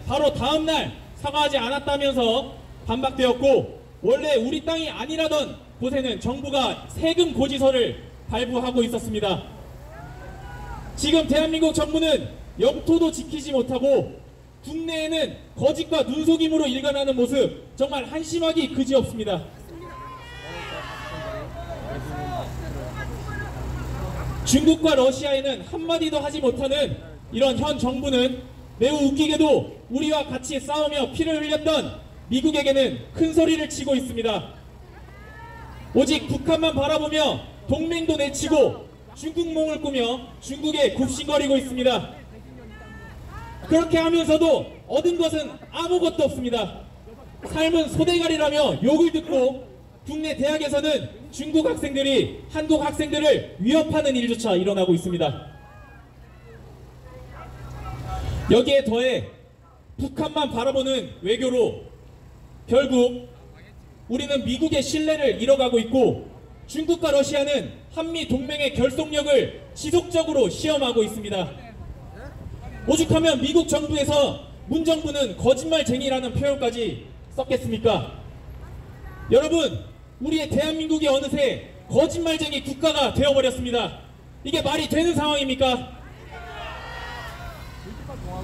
바로 다음날 사과하지 않았다면서 반박되었고, 원래 우리 땅이 아니라던 곳에는 정부가 세금 고지서를 발부하고 있었습니다. 지금 대한민국 정부는 영토도 지키지 못하고 국내에는 거짓과 눈속임으로 일관하는 모습, 정말 한심하기 그지없습니다. 중국과 러시아에는 한마디도 하지 못하는 이런 현 정부는 매우 웃기게도 우리와 같이 싸우며 피를 흘렸던 미국에게는 큰 소리를 치고 있습니다. 오직 북한만 바라보며 동맹도 내치고 중국몽을 꾸며 중국에 굽신거리고 있습니다. 그렇게 하면서도 얻은 것은 아무것도 없습니다. 삶은 소대가리라며 욕을 듣고 국내 대학에서는 중국 학생들이 한국 학생들을 위협하는 일조차 일어나고 있습니다. 여기에 더해 북한만 바라보는 외교로 결국 우리는 미국의 신뢰를 잃어가고 있고, 중국과 러시아는 한미 동맹의 결속력을 지속적으로 시험하고 있습니다. 오죽하면 미국 정부에서 문 정부는 거짓말쟁이라는 표현까지 썼겠습니까? 여러분, 우리의 대한민국이 어느새 거짓말쟁이 국가가 되어버렸습니다. 이게 말이 되는 상황입니까?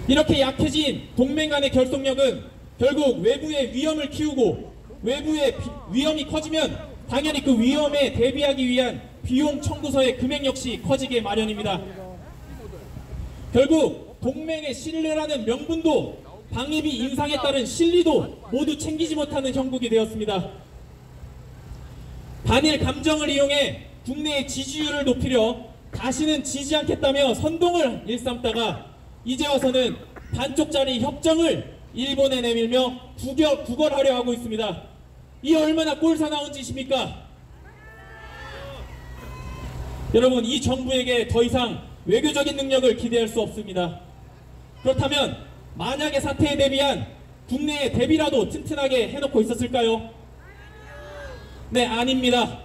이렇게 약해진 동맹 간의 결속력은 결국 외부의 위험을 키우고, 외부의 위험이 커지면 당연히 그 위험에 대비하기 위한 비용 청구서의 금액 역시 커지게 마련입니다. 결국 동맹의 신뢰라는 명분도 방위비 인상에 따른 실리도 모두 챙기지 못하는 형국이 되었습니다. 반일 감정을 이용해 국내의 지지율을 높이려 다시는 지지 않겠다며 선동을 일삼다가 이제 와서는 반쪽짜리 협정을 일본에 내밀며 구걸하려 하고 있습니다. 이 얼마나 꼴사나운 짓입니까? 여러분, 이 정부에게 더 이상 외교적인 능력을 기대할 수 없습니다. 그렇다면 만약의 사태에 대비한 국내의 대비라도 튼튼하게 해놓고 있었을까요? 네, 아닙니다.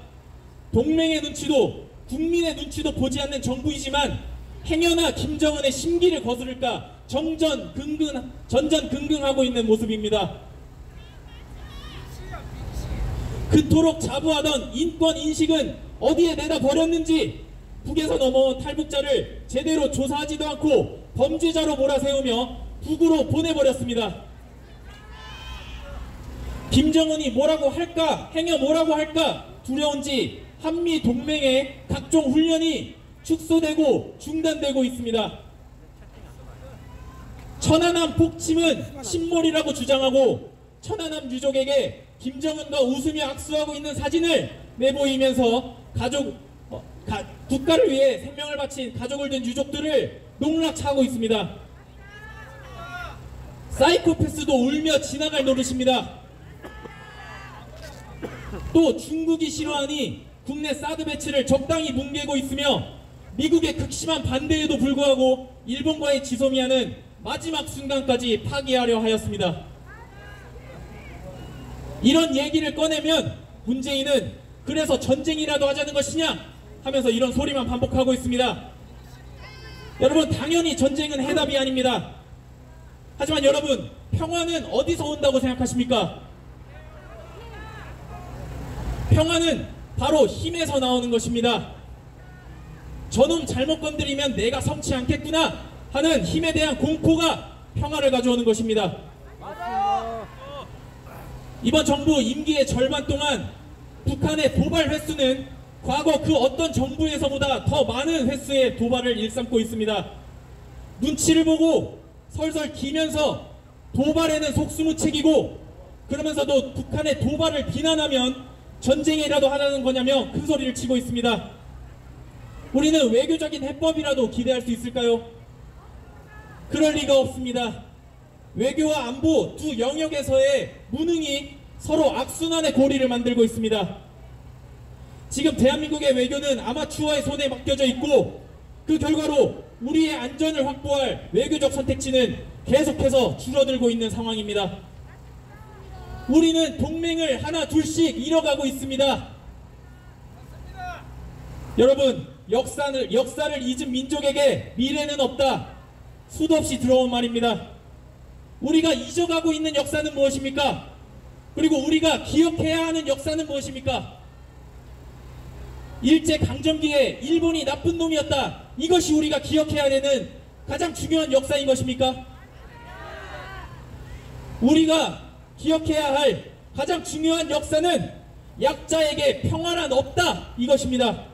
동맹의 눈치도 국민의 눈치도 보지 않는 정부이지만 행여나 김정은의 심기를 거스를까 전전긍긍하고 있는 모습입니다. 그토록 자부하던 인권 인식은 어디에 내다 버렸는지 북에서 넘어온 탈북자를 제대로 조사하지도 않고 범죄자로 몰아세우며 북으로 보내버렸습니다. 김정은이 뭐라고 할까, 행여 뭐라고 할까 두려운지 한미 동맹의 각종 훈련이 축소되고 중단되고 있습니다. 천안함 폭침은 침몰이라고 주장하고 천안함 유족에게 김정은과 웃으며 악수하고 있는 사진을 내보이면서 국가를 위해 생명을 바친 가족을 둔 유족들을 농락하고 있습니다. 사이코패스도 울며 지나갈 노릇입니다. 또 중국이 싫어하니 국내 사드 배치를 적당히 뭉개고 있으며 미국의 극심한 반대에도 불구하고 일본과의 지소미아는 마지막 순간까지 파기하려 하였습니다. 이런 얘기를 꺼내면 문재인은 그래서 전쟁이라도 하자는 것이냐 하면서 이런 소리만 반복하고 있습니다. 여러분, 당연히 전쟁은 해답이 아닙니다. 하지만 여러분, 평화는 어디서 온다고 생각하십니까? 평화는 바로 힘에서 나오는 것입니다. 저놈 잘못 건드리면 내가 성치 않겠구나 하는 힘에 대한 공포가 평화를 가져오는 것입니다. 이번 정부 임기의 절반 동안 북한의 도발 횟수는 과거 그 어떤 정부에서보다 더 많은 횟수의 도발을 일삼고 있습니다. 눈치를 보고 설설 기면서 도발에는 속수무책이고, 그러면서도 북한의 도발을 비난하면 전쟁이라도 하자는 거냐며 큰 소리를 치고 있습니다. 우리는 외교적인 해법이라도 기대할 수 있을까요? 그럴 리가 없습니다. 외교와 안보 두 영역에서의 무능이 서로 악순환의 고리를 만들고 있습니다. 지금 대한민국의 외교는 아마추어의 손에 맡겨져 있고, 그 결과로 우리의 안전을 확보할 외교적 선택지는 계속해서 줄어들고 있는 상황입니다. 우리는 동맹을 하나 둘씩 잃어가고 있습니다. 여러분, 역사를 잊은 민족에게 미래는 없다. 수도 없이 들어온 말입니다. 우리가 잊어가고 있는 역사는 무엇입니까? 그리고 우리가 기억해야 하는 역사는 무엇입니까? 일제강점기에 일본이 나쁜 놈이었다. 이것이 우리가 기억해야 되는 가장 중요한 역사인 것입니까? 우리가 기억해야 할 가장 중요한 역사는 약자에게 평화란 없다. 이것입니다.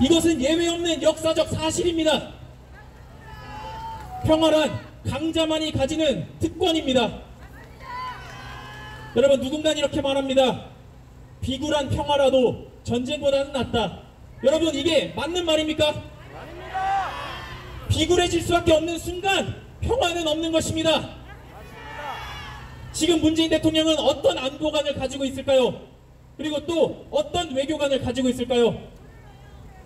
이것은 예외 없는 역사적 사실입니다. 평화란 강자만이 가지는 특권입니다. 여러분, 누군가 이렇게 말합니다. 비굴한 평화라도 전쟁보다는 낫다. 여러분, 이게 맞는 말입니까? 비굴해질 수밖에 없는 순간 평화는 없는 것입니다. 지금 문재인 대통령은 어떤 안보관을 가지고 있을까요? 그리고 또 어떤 외교관을 가지고 있을까요?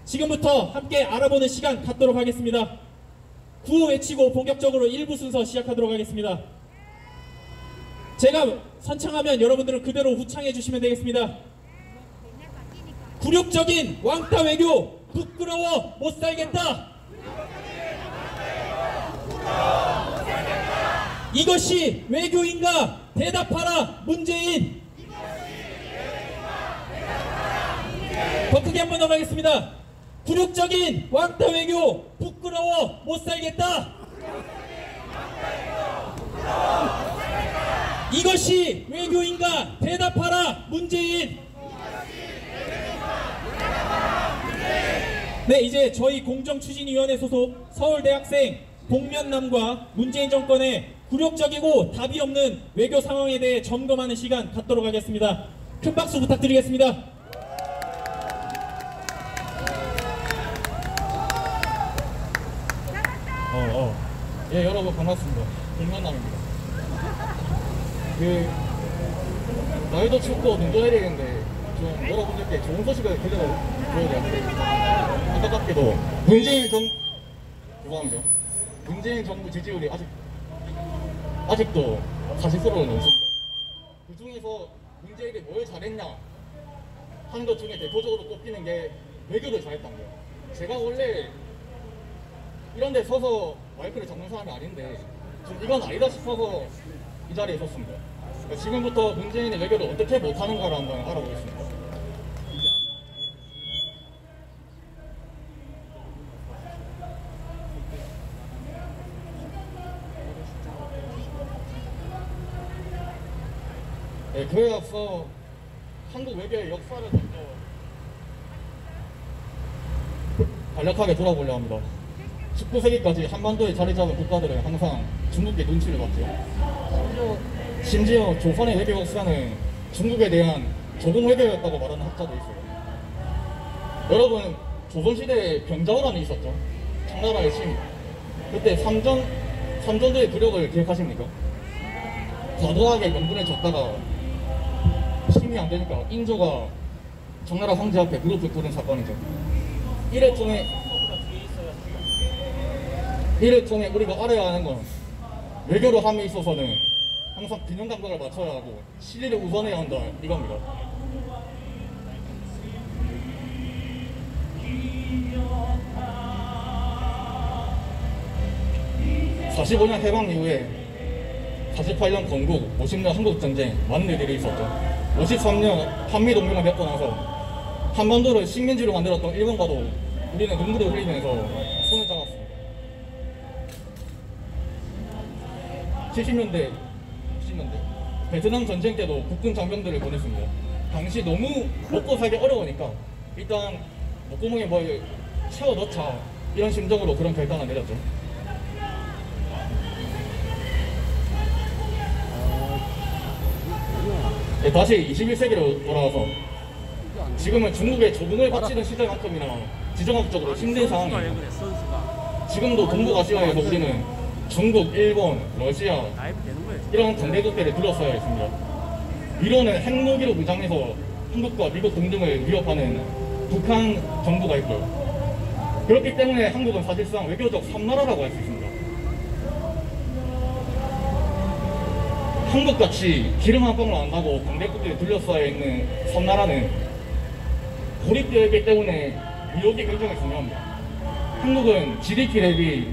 지금부터 함께 알아보는 시간 갖도록 하겠습니다. 구호 외치고 본격적으로 1부 순서 시작하도록 하겠습니다. 제가 선창하면 여러분들은 그대로 후창해 주시면 되겠습니다. 굴욕적인 왕따 외교, 부끄러워 못 살겠다. 이것이 외교인가? 대답하라 문재인. 더 크게 한 번 더 가겠습니다. 굴욕적인 왕따 외교, 부끄러워 못 살겠다. 이것이 외교인가? 대답하라 문재인. 네, 이제 저희 공정추진위원회 소속 서울대학생 복면남과 문재인 정권의 굴욕적이고 답이 없는 외교 상황에 대해 점검하는 시간 갖도록 하겠습니다. 큰 박수 부탁드리겠습니다. 예, 여러분 반갑습니다. 복면남입니다. 나이도 춥고 눈도 내리는데 좀 여러분들께 좋은 소식을 들려드려야 되는데 안타깝게도 죄송합니다. 문재인 정부 지지율이 아직도 40%를 넘습니다. 그 중에서 문재인이 뭘 잘했냐 하는 것 중에 대표적으로 꼽히는 게 외교를 잘했다는 거예요. 제가 원래 이런 데 서서 마이크를 잡는 사람이 아닌데 좀 이건 아니다 싶어서 이 자리에 섰습니다. 그러니까 지금부터 문재인의 외교를 어떻게 못하는가를 한번 알아보겠습니다. 네, 그에 앞서 한국 외교의 역사를 먼저 간략하게 돌아보려 합니다. 19세기까지 한반도에 자리 잡은 국가들은 항상 중국의 눈치를 봤죠. 심지어 조선의 외교 역사는 중국에 대한 조공 외교였다고 말하는 학자도 있어요. 여러분, 조선시대에 병자호란이 있었죠. 청나라의 심. 그때 삼전도의 굴욕을 기억하십니까? 과도하게 명분을 줬다가 힘이 안 되니까 인조가 청나라 황제 앞에 무릎을 꿇은 사건이죠. 이를 통해 우리가 알아야 하는 건 외교로 함에 있어서는 항상 균형 감각을 맞춰야 하고 실리를 우선해야 한다 이겁니다. 45년 해방 이후에 48년 건국, 50년 한국전쟁 많은 일들이 있었죠. 53년 한미동맹을 맺고 나서 한반도를 식민지로 만들었던 일본과도 우리는 눈물을 흘리면서 손을 잡았습니다. 70년대 베트남 전쟁 때도 국군 장병들을 보냈습니다. 당시 너무 먹고 살기 어려우니까 일단 목구멍에 뭘 채워 넣자 이런 심정으로 그런 결단을 내렸죠. 네, 다시 21세기로 돌아와서 지금은 중국의 조공을 바치는 시대만큼이나 지정학적으로 힘든 상황이에요. 지금도 동북아시아에서 우리는 중국, 일본, 러시아 이런 강대국들을 둘러싸여 있습니다. 위로는 핵무기로 무장해서 한국과 미국 등등을 위협하는 북한 정부가 있고요. 그렇기 때문에 한국은 사실상 외교적 섬나라라고 할 수 있습니다. 한국같이 기름 한 방울 안 나고 강대국들이 둘러싸여 있는 섬나라는 고립되어 있기 때문에 무역이 굉장히 중요합니다. 한국은 GDP 대비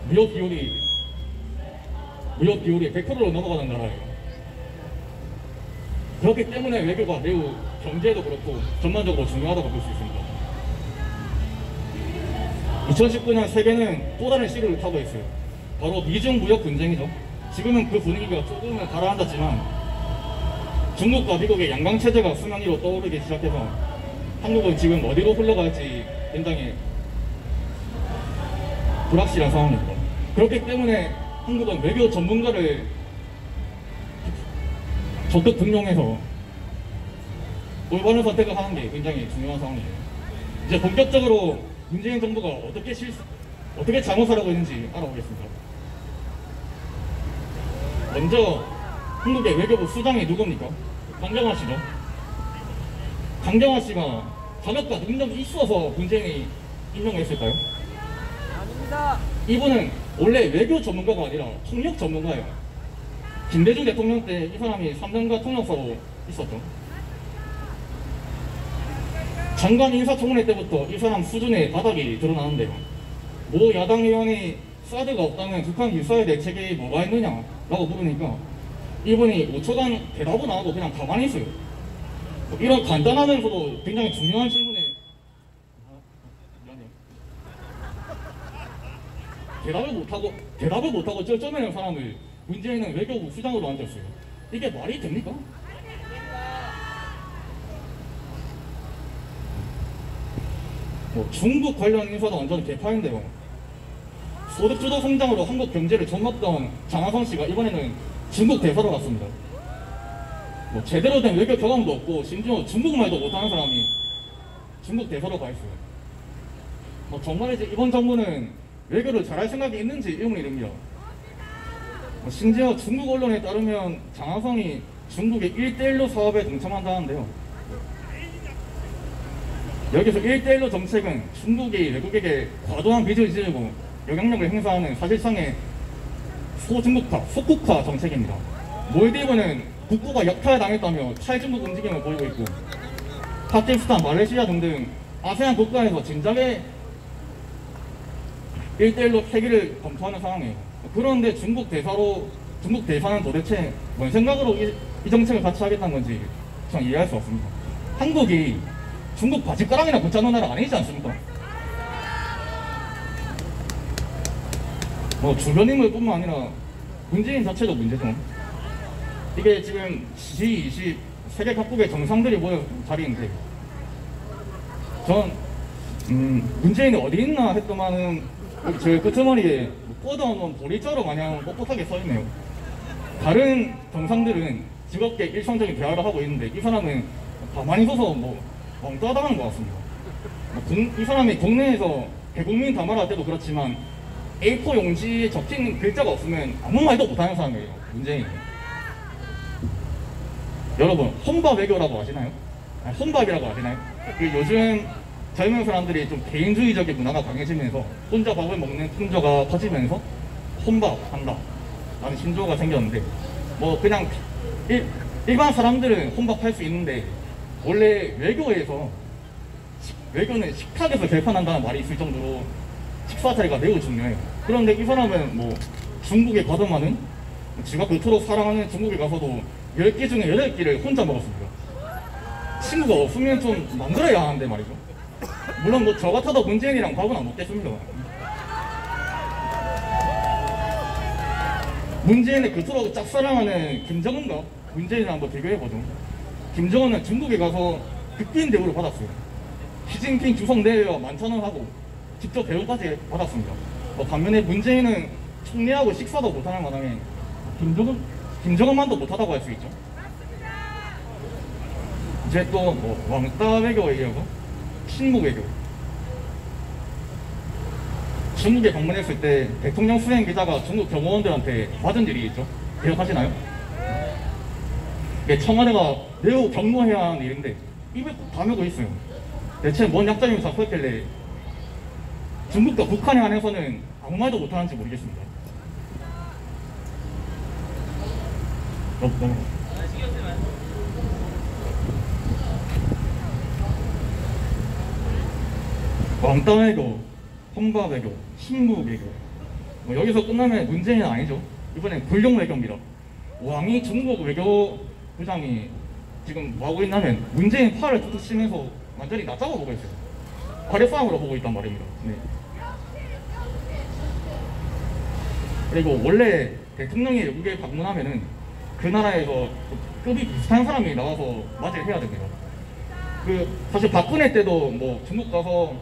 무역 비율이 무역 비율이 100%로 넘어가는 나라예요. 그렇기 때문에 외교가 매우 경제에도 그렇고 전반적으로 중요하다고 볼 수 있습니다. 2019년 세계는 또 다른 시기를 타고 있어요. 바로 미중 무역 분쟁이죠. 지금은 그 분위기가 조금은 가라앉았지만 중국과 미국의 양강 체제가 수면 위로 떠오르기 시작해서 한국은 지금 어디로 흘러갈지 굉장히 불확실한 상황입니다. 그렇기 때문에 한국은 외교 전문가를 적극 등용해서 올바른 선택을 하는 게 굉장히 중요한 상황이에요. 이제 본격적으로 문재인 정부가 어떻게 잘못을 하고 있는지 알아보겠습니다. 먼저 한국의 외교부 수장이 누굽니까? 강경화 씨죠. 강경화 씨가 자격과 능력이 있어서 문재인이 임명했을까요? 아닙니다. 이분은 원래 외교 전문가가 아니라 통역 전문가예요. 김대중 대통령 때 이 사람이 3년간 통역사로 있었죠. 장관 인사청문회 때부터 이 사람 수준의 바닥이 드러나는데요. 모 야당 의원이 사드가 없다면 북한 미사일 대책이 뭐가 있느냐 라고 물으니까 이분이 5초간 대답은 안 하고 그냥 가만히 있어요. 이런 간단하면서도 굉장히 중요한 질문에 대답을 못하고 쩔쩔매는 사람을 문재인은 외교부 수장으로 앉았어요. 이게 말이 됩니까? 중국 관련 인사도 완전 개파인데요. 소득주도 성장으로 한국 경제를 존먹던 장하성 씨가 이번에는 중국 대사로 갔습니다. 제대로 된 외교 경험도 없고 심지어 중국말도 못하는 사람이 중국 대사로 가 있어요. 정말 이제 이번 정부는 외교를 잘할 생각이 있는지 의문이 듭니다. 심지어 중국 언론에 따르면 장하성이 중국의 1:1로 사업에 동참한다는데요. 여기서 1:1로 정책은 중국이 외국에게 과도한 빚을 지르고 영향력을 행사하는 사실상의 소중국화, 속국화 정책입니다. 몰디브는 국고가 약탈당했다며 탈중국 움직임을 보이고 있고 파키스탄, 말레이시아 등등 아세안 국가에서 진작에 1:1로 폐기를 검토하는 상황이에요. 그런데 중국 대사는 도대체 뭔 생각으로 이 정책을 같이 하겠다는 건지 전 이해할 수 없습니다. 한국이 중국 바짓가랑이나 붙잡는 나라 아니지 않습니까? 주변 인물뿐만 아니라 문재인 자체도 문제죠. 이게 지금 G20 세계 각국의 정상들이 모여 자리인데 전 문재인이 어디 있나 했더만은 저 끄트머리에 뻗어놓은 보리자루 마냥 뻣뻣하게 서있네요. 다른 정상들은 즐겁게 일상적인 대화를 하고 있는데 이 사람은 가만히 서서 멍따다하는 것 같습니다. 이 사람이 국내에서 대국민 담화를 할 때도 그렇지만 A4 용지에 적힌 글자가 없으면 아무 말도 못하는 사람이에요. 문재인이. 여러분 혼밥 외교라고 아시나요? 혼밥이라고 아시나요? 요즘 젊은 사람들이 좀 개인주의적인 문화가 강해지면서 혼자 밥을 먹는 풍조가 퍼지면서 혼밥한다 라는 신조어가 생겼는데 그냥 일반 사람들은 혼밥할 수 있는데 원래 외교는 식탁에서 결판한다는 말이 있을 정도로 식사 자리가 매우 중요해요. 그런데 이 사람은 중국에 가더만은 지가 그토록 사랑하는 중국에 가서도 10개 중에 8개를 혼자 먹었습니다. 친구가 없으면 좀 만들어야 하는데 말이죠. 물론 저 같아도 문재인이랑 밥은 안 먹겠습니다. 문재인을 그토록 짝사랑하는 김정은과 문재인을 한번 비교해보죠. 김정은은 중국에 가서 극빈 대우를 받았어요. 시진핑 주석 내외와 만찬을 하고 직접 배우까지 받았습니다. 반면에 문재인은 총리하고 식사도 못하는 마당에 김정은만도 못하다고 할 수 있죠. 이제 또 왕따 외교 얘기하고 친묵 외교. 중국에 방문했을 때 대통령 수행 기자가 중국 경호원들한테 받은 일이 있죠. 기억하시나요? 청와대가 매우 경고해야 하는 일인데 입을 다물고 있어요. 대체 뭔 약점이 잡혔길래 중국과 북한에 한해서는 아무 말도 못하는지 모르겠습니다. 왕따 외교, 혼밥 외교, 친묵 외교 여기서 끝나면 문재인은 아니죠. 이번엔 불용 외교입니다. 왕이 중국 외교부장이 지금 뭐 하고 있냐면 문재인 팔을 툭툭 치면서 완전히 낮잡아 보고 있어요. 화려상으로 보고 있단 말입니다. 네. 그리고 원래 대통령이 외국에 방문하면은 그 나라에서 급이 비슷한 사람이 나와서 맞이를 해야 됩니다. 그 사실 박근혜 때도 뭐 중국 가서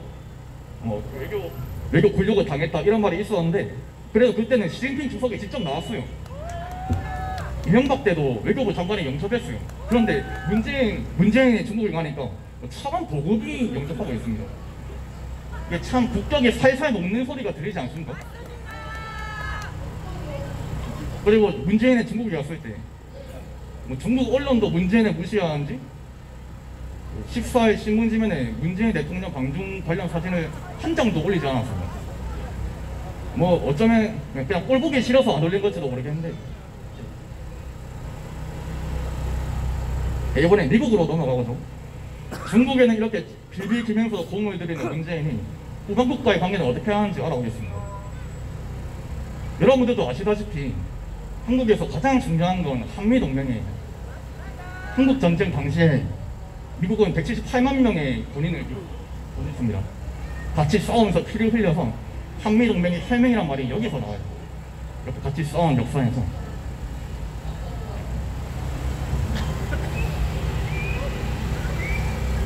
외교 굴욕을 당했다 이런 말이 있었는데 그래도 그때는 시진핑 주석이 직접 나왔어요. 이명박 때도 외교부 장관이 영접했어요. 그런데 문재인이 중국을 가니까 차관 보급이 영접하고 있습니다. 이게 참 국격이 살살 녹는 소리가 들리지 않습니까? 그리고 문재인이 중국에 갔을 때 뭐 중국 언론도 문재인을 무시하는지 14일 신문지면에 문재인 대통령 방중 관련 사진을 한 장도 올리지 않았습니다. 뭐 어쩌면 그냥 꼴 보기 싫어서 안 올린 건지도 모르겠는데 이번에 미국으로 넘어가고서 중국에는 이렇게 빌빌 기면서 공을 들이는 문재인이 우방국과의 관계는 어떻게 하는지 알아보겠습니다. 여러분들도 아시다시피 한국에서 가장 중요한 건 한미동맹이에요. 한국전쟁 당시에 미국은 178만 명의 군인을 보냈습니다. 같이 싸우면서 피를 흘려서 한미동맹이 혈맹이란 말이 여기서 나와요. 이렇게 같이 싸운 역사에서.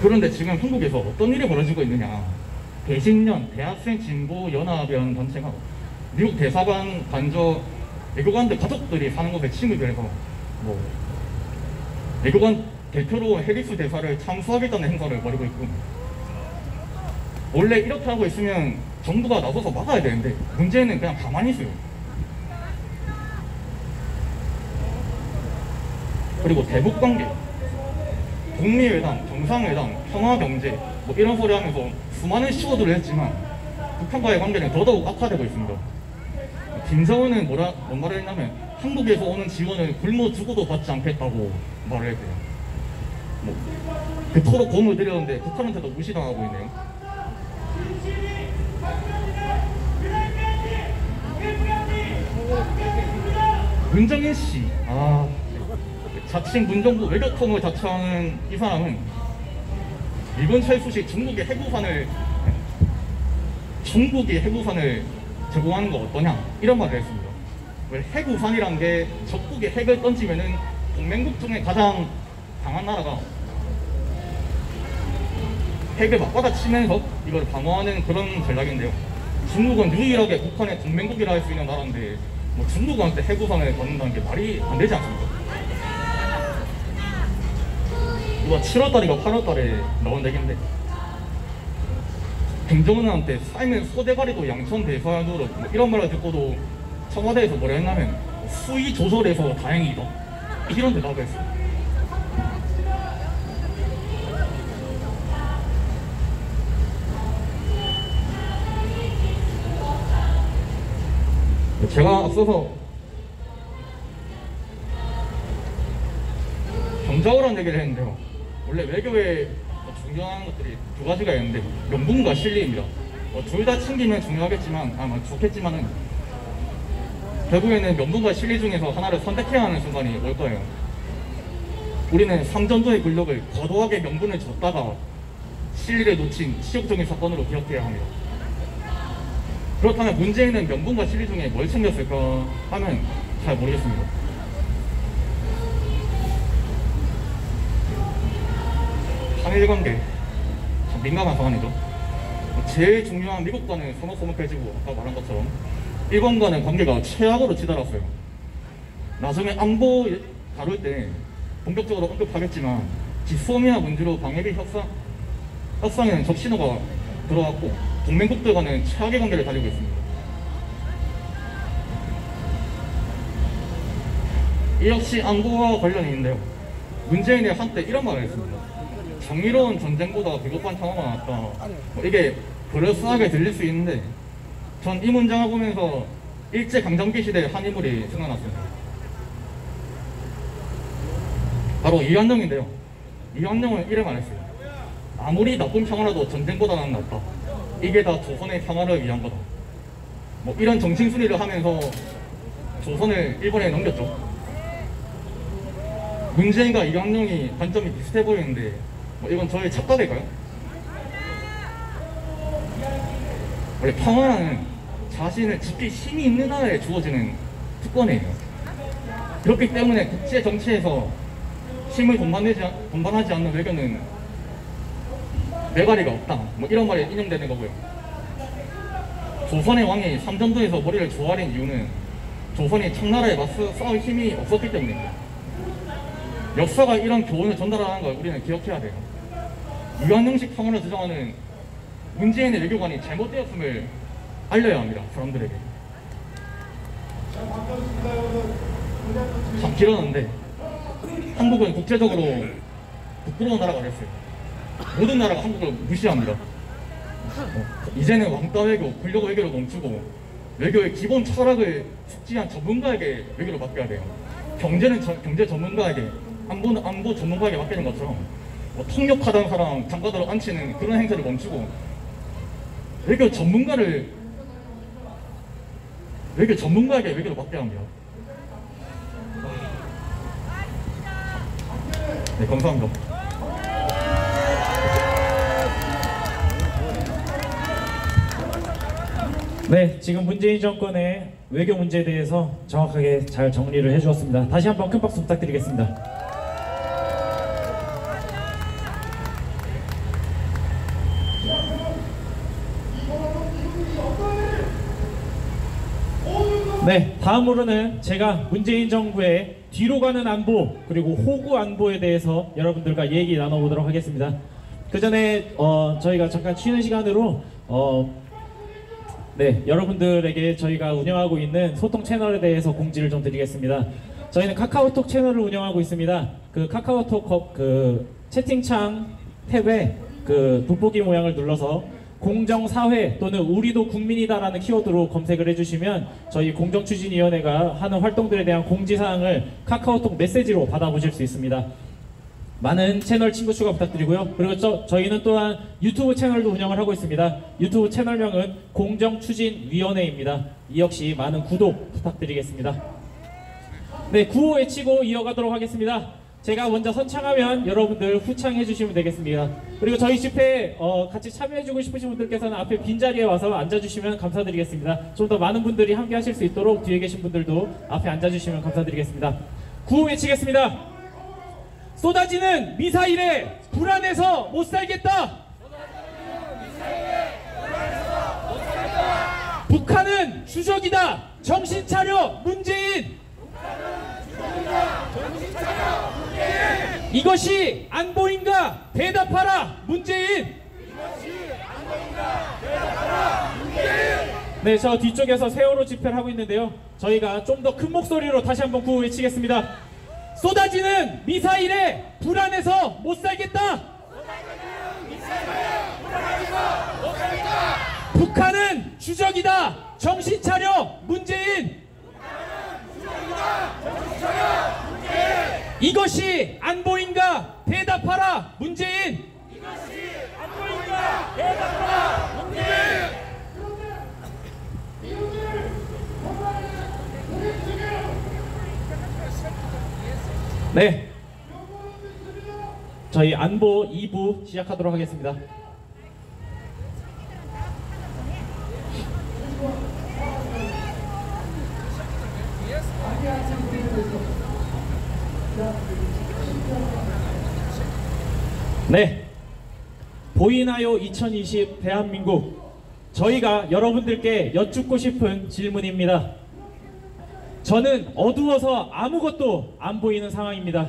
그런데 지금 한국에서 어떤 일이 벌어지고 있느냐. 대신년 대학생 진보 연합이라는 단체가 미국 대사관 관저 외교관들 가족들이 사는 곳에 침입을 해서 뭐 외교관 대표로 해리스 대사를 참수하겠다는 행사를 벌이고 있고 원래 이렇게 하고 있으면 정부가 나서서 막아야 되는데 문제는 그냥 가만히 있어요. 그리고 대북관계, 북미회담, 정상회담, 평화경제 뭐 이런 소리 하면서 수많은 시도들을 했지만 북한과의 관계는 더더욱 악화되고 있습니다. 김정은은 뭔 말을 했냐면 한국에서 오는 지원을 굶어 죽어도 받지 않겠다고 말을 했대요. 뭐 그토록 공을 들였는데 북한한테도 무시당하고 있네요. 문정인 씨, 자칭 문정부 외교통을 자처하는 이 사람은 일본 철수 시 중국이 해구산을 제공하는 거 어떠냐 이런 말을 했습니다. 왜 해구산이란 게 적국이 핵을 던지면은 동맹국 중에 가장 강한 나라가 핵을 맞받아치면서 이걸 방어하는 그런 전략인데요. 중국은 유일하게 북한의 동맹국이라 할 수 있는 나라인데 뭐 중국한테 해구산을 받는다는 게 말이 안 되지 않습니까? 이거 7월달인가 8월달에 나온 얘기인데 김정은한테 삶의 소대가리도 양천 대사하도록 뭐 이런 말을 듣고도 청와대에서 뭐라 했냐면 수위 조절해서 다행이다 이런 대답을 했어요. 제가 앞서서 경자오라는 얘기를 했는데요. 원래 외교에 중요한 것들이 두 가지가 있는데 명분과 실리입니다. 둘 다 챙기면 중요하겠지만 좋겠지만은 결국에는 명분과 실리 중에서 하나를 선택해야 하는 순간이 올 거예요. 우리는 삼전도의 권력을 거도하게 명분을 줬다가 실리를 놓친 치욕적인 사건으로 기억해야 합니다. 그렇다면 문재인은 명분과 실리 중에 뭘 챙겼을까 하면 잘 모르겠습니다. 한일 관계 참 민감한 사안이죠. 제일 중요한 미국과는 서먹서먹해지고 아까 말한 것처럼 일본과는 관계가 최악으로 치달았어요. 나중에 안보 다룰 때 본격적으로 언급하겠지만 지소미아 문제로 방해비 협상에는 적신호가 들어왔고 동맹국들 간은 최악의 관계를 가지고 있습니다. 이 역시 안보와 관련이 있는데요. 문재인이 한때 이런 말을 했습니다. 정의로운 전쟁보다 비겁한 상황가 낫다. 이게 그럴싸하게 들릴 수 있는데 전 이 문장을 보면서 일제강점기 시대 한 인물이 생각났습니다. 바로 이완용인데요. 이완용은 이래 말했어요. 아무리 나쁜 평화라도 전쟁보다는 낫다. 이게 다 조선의 평화를 위한 거다. 뭐 이런 정신순리를 하면서 조선을 일본에 넘겼죠. 문재인과 이강용이 관점이 비슷해 보이는데 뭐 이건 저의 착각일까요? 원래 평화는 자신을 지킬 힘이 있는 나라에 주어지는 특권이에요. 그렇기 때문에 국제 정치에서 힘을 동반하지 않는 외교는 매가리가 없다. 뭐 이런 말이 인용되는 거고요. 조선의 왕이 삼전도에서 머리를 조아린 이유는 조선이 청나라에 맞서 싸울 힘이 없었기 때문입니다. 역사가 이런 교훈을 전달하는 걸 우리는 기억해야 돼요. 유한형식 평화를 주장하는 문재인의 외교관이 잘못되었음을 알려야 합니다. 사람들에게. 참 길었는데 한국은 국제적으로 부끄러운 나라가 됐어요. 모든 나라가 한국을 무시합니다. 이제는 왕따 외교, 권력 외교를 멈추고 외교의 기본 철학을 숙지한 전문가에게 외교를 맡겨야 돼요. 경제는 경제 전문가에게, 안보는 안보 전문가에게 맡기는 것처럼 뭐 통역하던 사람 장관으로 앉히는 그런 행태를 멈추고 외교 전문가에게 외교를 맡겨야 합니다. 네, 감사합니다. 네, 지금 문재인 정권의 외교 문제에 대해서 정확하게 잘 정리를 해주었습니다. 다시 한번 큰 박수 부탁드리겠습니다. 네, 다음으로는 제가 문재인 정부의 뒤로 가는 안보 그리고 호구 안보에 대해서 여러분들과 얘기 나눠보도록 하겠습니다. 그 전에 저희가 잠깐 쉬는 시간으로 네, 여러분들에게 저희가 운영하고 있는 소통 채널에 대해서 공지를 좀 드리겠습니다. 저희는 카카오톡 채널을 운영하고 있습니다. 그 카카오톡 채팅창 탭에 그 돋보기 모양을 눌러서 공정사회 또는 우리도 국민이다라는 키워드로 검색을 해주시면 저희 공정추진위원회가 하는 활동들에 대한 공지사항을 카카오톡 메시지로 받아보실 수 있습니다. 많은 채널 친구 추가 부탁드리고요. 그리고 저희는 또한 유튜브 채널도 운영을 하고 있습니다. 유튜브 채널명은 공정추진위원회입니다. 이 역시 많은 구독 부탁드리겠습니다. 네, 구호 외치고 이어가도록 하겠습니다. 제가 먼저 선창하면 여러분들 후창해 주시면 되겠습니다. 그리고 저희 집회에 같이 참여해주고 싶으신 분들께서는 앞에 빈자리에 와서 앉아주시면 감사드리겠습니다. 좀 더 많은 분들이 함께 하실 수 있도록 뒤에 계신 분들도 앞에 앉아주시면 감사드리겠습니다. 구호 외치겠습니다. 쏟아지는 미사일에 불안해서 못 살겠다. 북한은 주적이다. 정신 차려 문재인. 이것이 안보인가? 대답하라 문재인. 네, 저 뒤쪽에서 세월호 집회를 하고 있는데요. 저희가 좀 더 큰 목소리로 다시 한번 구호 외치겠습니다. 쏟아지는 미사일에 불안해서 못 살겠다. 북한은 주적이다. 정신 차려 문재인. 이것이 안보인가? 대답하라 문재인. 네, 저희 안보 2부 시작하도록 하겠습니다. 네, 보이나요 2020 대한민국. 저희가 여러분들께 여쭙고 싶은 질문입니다. 저는 어두워서 아무것도 안 보이는 상황입니다.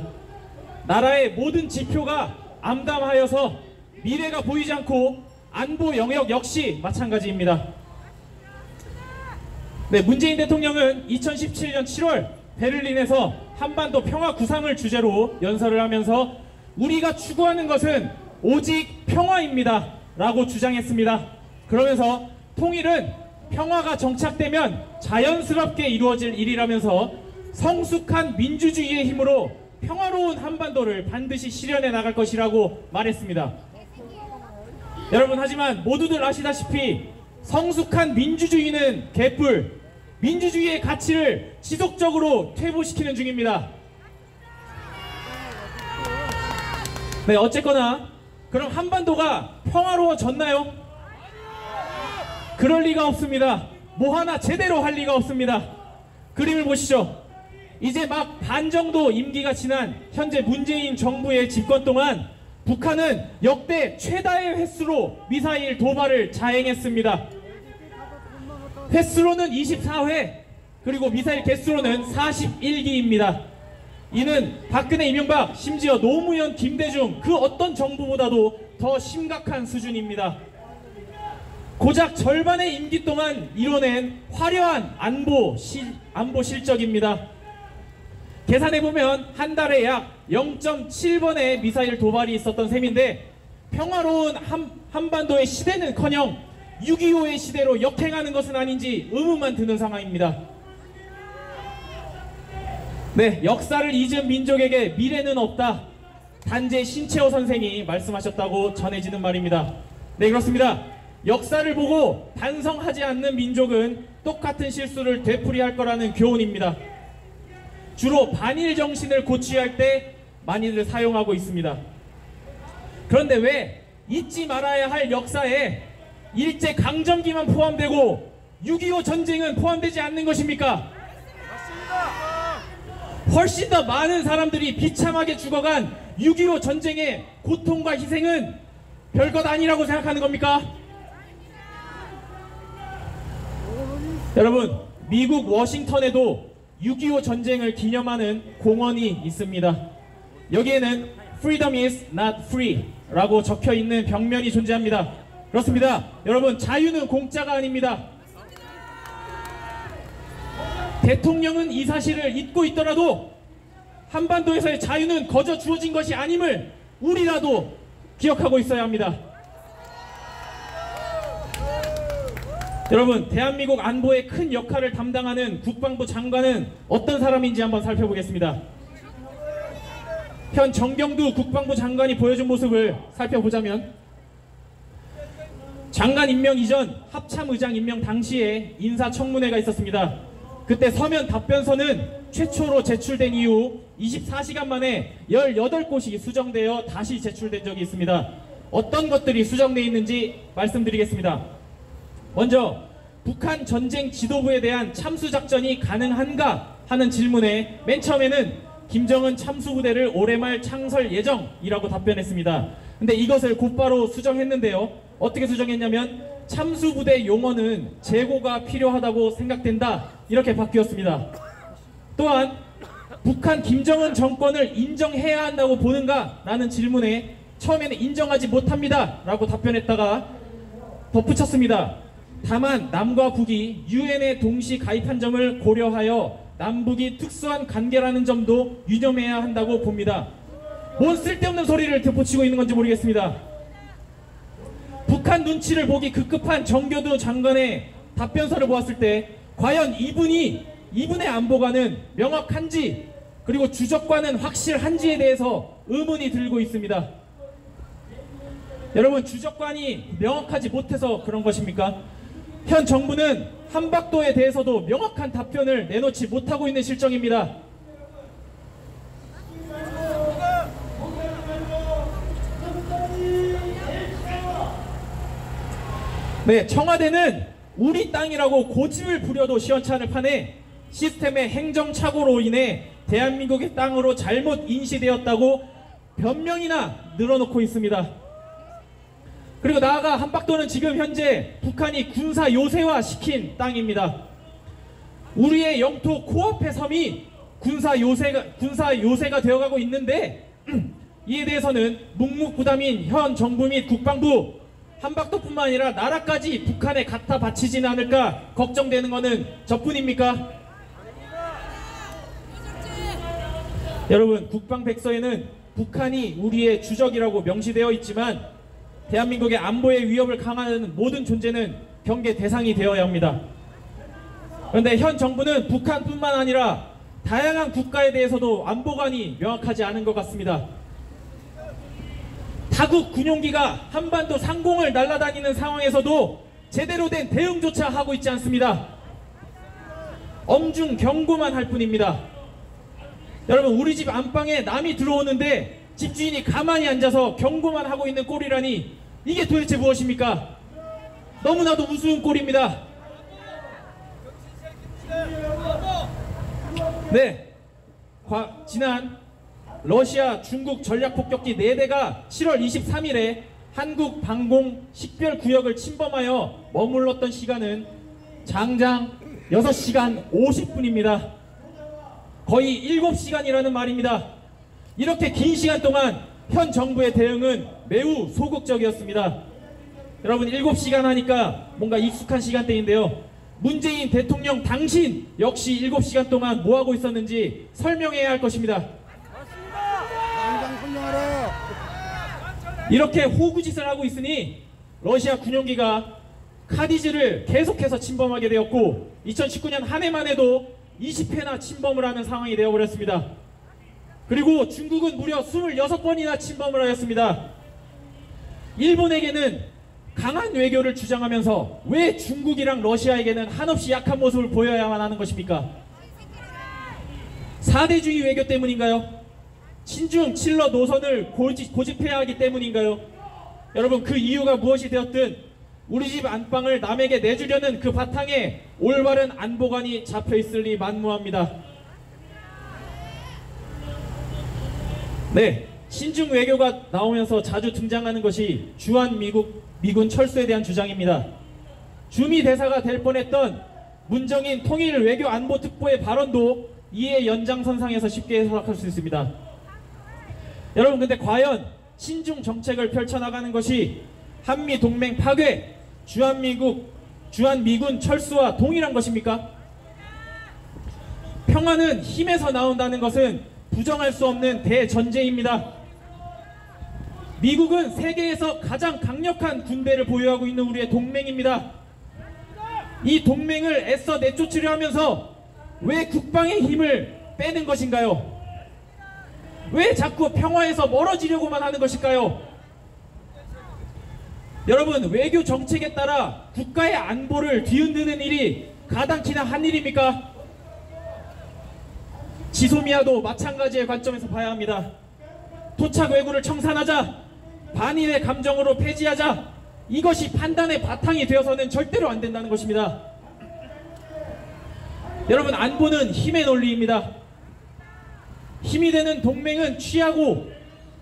나라의 모든 지표가 암담하여서 미래가 보이지 않고 안보 영역 역시 마찬가지입니다. 네, 문재인 대통령은 2017년 7월 베를린에서 한반도 평화 구상을 주제로 연설을 하면서 우리가 추구하는 것은 오직 평화입니다 라고 주장했습니다. 그러면서 통일은 평화가 정착되면 자연스럽게 이루어질 일이라면서 성숙한 민주주의의 힘으로 평화로운 한반도를 반드시 실현해 나갈 것이라고 말했습니다. 여러분, 하지만 모두들 아시다시피 성숙한 민주주의는 개뿔, 민주주의의 가치를 지속적으로 퇴보시키는 중입니다. 네, 어쨌거나 그럼 한반도가 평화로워졌나요? 그럴 리가 없습니다. 뭐 하나 제대로 할 리가 없습니다. 그림을 보시죠. 이제 막 반 정도 임기가 지난 현재 문재인 정부의 집권 동안 북한은 역대 최다의 횟수로 미사일 도발을 자행했습니다. 횟수로는 24회, 그리고 미사일 개수로는 41기입니다. 이는 박근혜, 이명박, 심지어 노무현, 김대중 그 어떤 정부보다도 더 심각한 수준입니다. 고작 절반의 임기 동안 이뤄낸 화려한 안보 실적입니다. 계산해보면 한 달에 약 0.7번의 미사일 도발이 있었던 셈인데, 평화로운 한반도의 시대는커녕 6.25의 시대로 역행하는 것은 아닌지 의문만 드는 상황입니다. 네, 역사를 잊은 민족에게 미래는 없다. 단재 신채호 선생이 말씀하셨다고 전해지는 말입니다. 네, 그렇습니다. 역사를 보고 반성하지 않는 민족은 똑같은 실수를 되풀이할 거라는 교훈입니다. 주로 반일 정신을 고취할 때 많이들 사용하고 있습니다. 그런데 왜 잊지 말아야 할 역사에 일제 강점기만 포함되고 6.25 전쟁은 포함되지 않는 것입니까? 훨씬 더 많은 사람들이 비참하게 죽어간 6.25 전쟁의 고통과 희생은 별것 아니라고 생각하는 겁니까? 여러분, 미국 워싱턴에도 6.25 전쟁을 기념하는 공원이 있습니다. 여기에는 Freedom is not free 라고 적혀있는 벽면이 존재합니다. 그렇습니다. 여러분, 자유는 공짜가 아닙니다. 대통령은 이 사실을 잊고 있더라도 한반도에서의 자유는 거저 주어진 것이 아님을 우리라도 기억하고 있어야 합니다. 여러분, 대한민국 안보에 큰 역할을 담당하는 국방부 장관은 어떤 사람인지 한번 살펴보겠습니다. 현 정경두 국방부 장관이 보여준 모습을 살펴보자면, 장관 임명 이전 합참의장 임명 당시에 인사청문회가 있었습니다. 그때 서면 답변서는 최초로 제출된 이후 24시간 만에 18곳이 수정되어 다시 제출된 적이 있습니다. 어떤 것들이 수정되어 있는지 말씀드리겠습니다. 먼저 북한 전쟁 지도부에 대한 참수작전이 가능한가 하는 질문에 맨 처음에는 김정은 참수부대를 올해 말 창설 예정이라고 답변했습니다. 근데 이것을 곧바로 수정했는데요. 어떻게 수정했냐면 참수부대 용어는 재고가 필요하다고 생각된다, 이렇게 바뀌었습니다. 또한 북한 김정은 정권을 인정해야 한다고 보는가 라는 질문에 처음에는 인정하지 못합니다 라고 답변했다가 덧붙였습니다. 다만 남과 북이 유엔에 동시 가입한 점을 고려하여 남북이 특수한 관계라는 점도 유념해야 한다고 봅니다. 뭔 쓸데없는 소리를 덧붙이고 있는 건지 모르겠습니다. 북한 눈치를 보기 급급한 정교두 장관의 답변서를 보았을 때 과연 이분의 안보관은 명확한지, 그리고 주적과는 확실한지에 대해서 의문이 들고 있습니다. 여러분, 주적관이 명확하지 못해서 그런 것입니까? 현 정부는 한박도에 대해서도 명확한 답변을 내놓지 못하고 있는 실정입니다. 네, 청와대는 우리 땅이라고 고집을 부려도 시원찮을 판에 시스템의 행정착오로 인해 대한민국의 땅으로 잘못 인식되었다고 변명이나 늘어놓고 있습니다. 그리고 나아가 한박도는 지금 현재 북한이 군사 요새화 시킨 땅입니다. 우리의 영토 코앞의 섬이 군사 요새가 되어가고 있는데 이에 대해서는 묵묵부담인 현 정부 및 국방부, 한박도뿐만 아니라 나라까지 북한에 갖다 바치지는 않을까 걱정되는 것은 저뿐입니까? 여러분, 국방백서에는 북한이 우리의 주적이라고 명시되어 있지만 대한민국의 안보의 위협을 강화하는 모든 존재는 경계 대상이 되어야 합니다. 그런데 현 정부는 북한뿐만 아니라 다양한 국가에 대해서도 안보관이 명확하지 않은 것 같습니다. 타국 군용기가 한반도 상공을 날아다니는 상황에서도 제대로 된 대응조차 하고 있지 않습니다. 엄중 경고만 할 뿐입니다. 여러분, 우리 집 안방에 남이 들어오는데 집주인이 가만히 앉아서 경고만 하고 있는 꼴이라니, 이게 도대체 무엇입니까? 너무나도 우스운 꼴입니다. 네, 지난 러시아 중국 전략폭격기 4대가 7월 23일에 한국 방공 식별구역을 침범하여 머물렀던 시간은 장장 6시간 50분입니다. 거의 7시간이라는 말입니다. 이렇게 긴 시간 동안 현 정부의 대응은 매우 소극적이었습니다. 여러분, 7시간 하니까 뭔가 익숙한 시간대인데요. 문재인 대통령 당신 역시 7시간 동안 뭐하고 있었는지 설명해야 할 것입니다. 당장 설명하라. 이렇게 호구짓을 하고 있으니 러시아 군용기가 카디즈를 계속해서 침범하게 되었고, 2019년 한 해만 해도 20회나 침범을 하는 상황이 되어버렸습니다. 그리고 중국은 무려 26번이나 침범을 하였습니다. 일본에게는 강한 외교를 주장하면서 왜 중국이랑 러시아에게는 한없이 약한 모습을 보여야만 하는 것입니까? 4대주의 외교 때문인가요? 친중 칠러 노선을 고집해야 하기 때문인가요? 여러분, 그 이유가 무엇이 되었든 우리 집 안방을 남에게 내주려는 그 바탕에 올바른 안보관이 잡혀있으리 만무합니다. 네, 친중 외교가 나오면서 자주 등장하는 것이 주한미군 철수에 대한 주장입니다. 주미 대사가 될 뻔했던 문정인 통일 외교 안보 특보의 발언도 이에 연장선상에서 쉽게 해석할 수 있습니다. 여러분, 근데 과연 친중 정책을 펼쳐나가는 것이 한미 동맹 파괴, 주한미군 철수와 동일한 것입니까? 평화는 힘에서 나온다는 것은 부정할 수 없는 대전제입니다. 미국은 세계에서 가장 강력한 군대를 보유하고 있는 우리의 동맹입니다. 이 동맹을 애써 내쫓으려 하면서 왜 국방의 힘을 빼는 것인가요? 왜 자꾸 평화에서 멀어지려고만 하는 것일까요? 여러분, 외교 정책에 따라 국가의 안보를 뒤흔드는 일이 가당키나 한 일입니까? 지소미아도 마찬가지의 관점에서 봐야 합니다. 토착 왜구를 청산하자, 반일의 감정으로 폐지하자, 이것이 판단의 바탕이 되어서는 절대로 안 된다는 것입니다. 여러분, 안보는 힘의 논리입니다. 힘이 되는 동맹은 취하고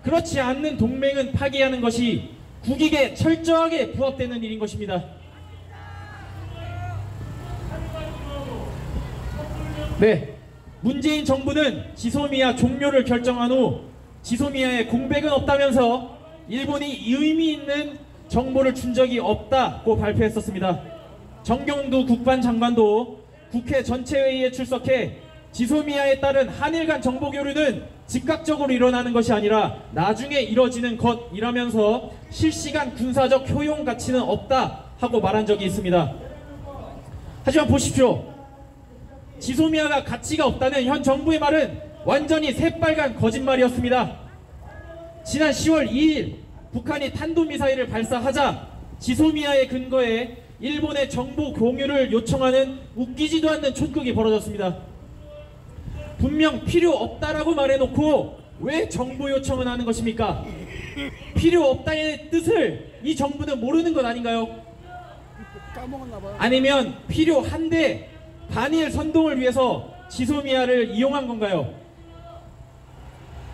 그렇지 않는 동맹은 파기하는 것이 국익에 철저하게 부합되는 일인 것입니다. 네, 문재인 정부는 지소미아 종료를 결정한 후 지소미아에 공백은 없다면서 일본이 의미 있는 정보를 준 적이 없다고 발표했었습니다. 정경두 국방장관도 국회 전체회의에 출석해 지소미아에 따른 한일 간 정보 교류는 즉각적으로 일어나는 것이 아니라 나중에 이뤄지는 것이라면서 실시간 군사적 효용 가치는 없다 하고 말한 적이 있습니다. 하지만 보십시오. 지소미아가 가치가 없다는 현 정부의 말은 완전히 새빨간 거짓말이었습니다. 지난 10월 2일 북한이 탄도미사일을 발사하자 지소미아의 근거에 일본의 정보 공유를 요청하는 웃기지도 않는 촉극이 벌어졌습니다. 분명 필요 없다라고 말해놓고 왜 정보 요청을 하는 것입니까? 필요 없다의 뜻을 이 정부는 모르는 것 아닌가요? 아니면 필요한데 반일 선동을 위해서 지소미아를 이용한 건가요?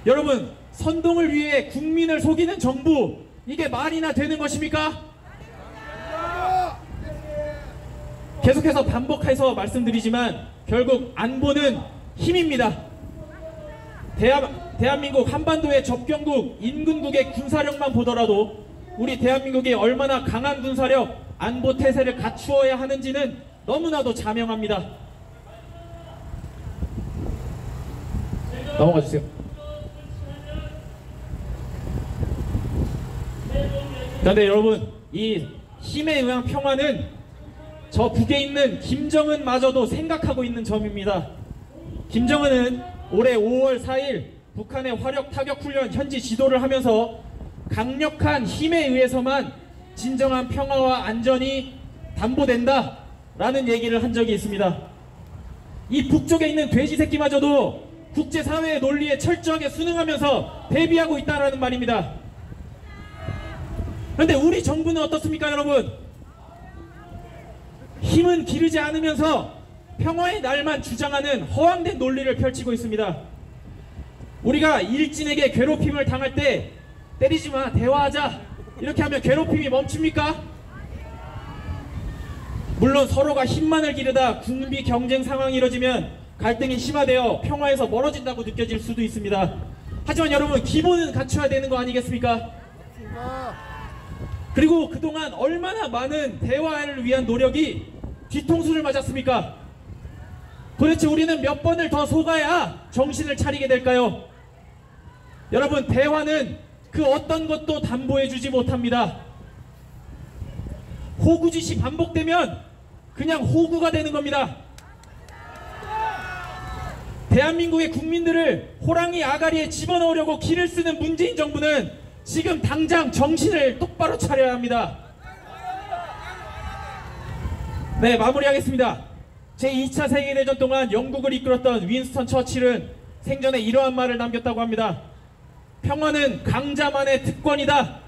여러분, 선동을 위해 국민을 속이는 정부, 이게 말이나 되는 것입니까? 계속해서 반복해서 말씀드리지만 결국 안보는 힘입니다. 대한민국 한반도의 접경국 인근국의 군사력만 보더라도 우리 대한민국이 얼마나 강한 군사력, 안보 태세를 갖추어야 하는지는 너무나도 자명합니다. 넘어가 주세요. 그런데 여러분, 이 힘에 의한 평화는 저 북에 있는 김정은마저도 생각하고 있는 점입니다. 김정은은 올해 5월 4일 북한의 화력 타격 훈련 현지 지도를 하면서 강력한 힘에 의해서만 진정한 평화와 안전이 담보된다 라는 얘기를 한 적이 있습니다. 이 북쪽에 있는 돼지 새끼마저도 국제사회의 논리에 철저하게 순응하면서 대비하고 있다는 말입니다. 그런데 우리 정부는 어떻습니까, 여러분? 힘은 기르지 않으면서 평화의 날만 주장하는 허황된 논리를 펼치고 있습니다. 우리가 일진에게 괴롭힘을 당할 때 때리지 마, 대화하자 이렇게 하면 괴롭힘이 멈춥니까? 물론 서로가 힘만을 기르다 군비 경쟁 상황이 이뤄지면 갈등이 심화되어 평화에서 멀어진다고 느껴질 수도 있습니다. 하지만 여러분, 기본은 갖춰야 되는 거 아니겠습니까? 그리고 그동안 얼마나 많은 대화를 위한 노력이 뒤통수를 맞았습니까? 도대체 우리는 몇 번을 더 속아야 정신을 차리게 될까요? 여러분, 대화는 그 어떤 것도 담보해주지 못합니다. 호구짓이 반복되면 그냥 호구가 되는 겁니다. 대한민국의 국민들을 호랑이 아가리에 집어넣으려고 기를 쓰는 문재인 정부는 지금 당장 정신을 똑바로 차려야 합니다. 네, 마무리하겠습니다. 제2차 세계대전 동안 영국을 이끌었던 윈스턴 처칠은 생전에 이러한 말을 남겼다고 합니다. 평화는 강자만의 특권이다.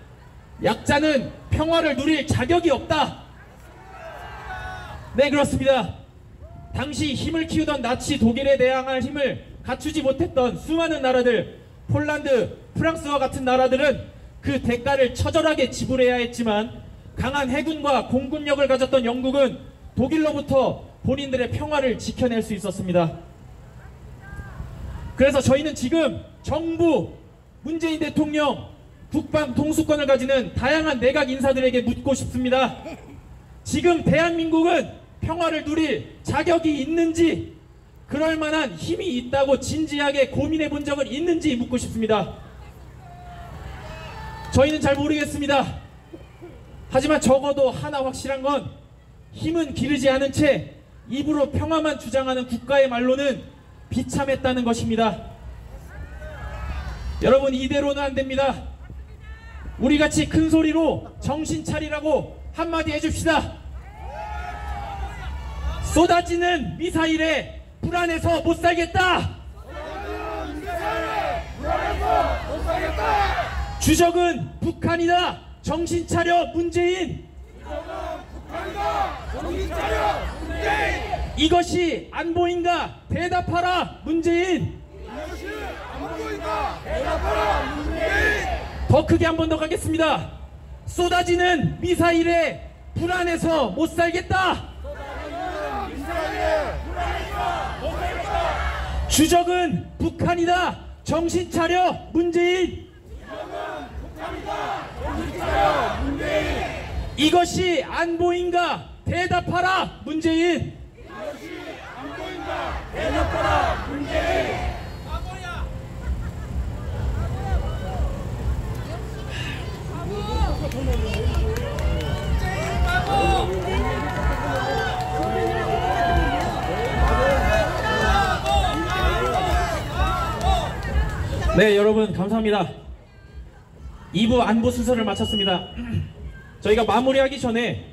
약자는 평화를 누릴 자격이 없다. 네, 그렇습니다. 당시 힘을 키우던 나치 독일에 대항할 힘을 갖추지 못했던 수많은 나라들, 폴란드, 프랑스와 같은 나라들은 그 대가를 처절하게 지불해야 했지만 강한 해군과 공군력을 가졌던 영국은 독일로부터 본인들의 평화를 지켜낼 수 있었습니다. 그래서 저희는 지금 정부, 문재인 대통령, 국방 통수권을 가지는 다양한 내각 인사들에게 묻고 싶습니다. 지금 대한민국은 평화를 누릴 자격이 있는지, 그럴 만한 힘이 있다고 진지하게 고민해 본 적은 있는지 묻고 싶습니다. 저희는 잘 모르겠습니다. 하지만 적어도 하나 확실한 건 힘은 기르지 않은 채 입으로 평화만 주장하는 국가의 말로는 비참했다는 것입니다. 여러분, 이대로는 안 됩니다. 우리같이 큰 소리로 정신 차리라고 한마디 해줍시다. 쏟아지는 미사일에 불안해서 못 살겠다. 주적은 북한이다. 정신 차려, 문재인. 이것이 안보인가? 대답하라, 문재인. 더 크게 한 번 더 가겠습니다. 쏟아지는 미사일에 불안해서 못 살겠다. 주적은 북한이다. 정신 차려, 문재인. 이것이 안보인가? 대답하라, 문재인. 네, 여러분 감사합니다. 2부 안보 순서를 마쳤습니다. 저희가 마무리하기 전에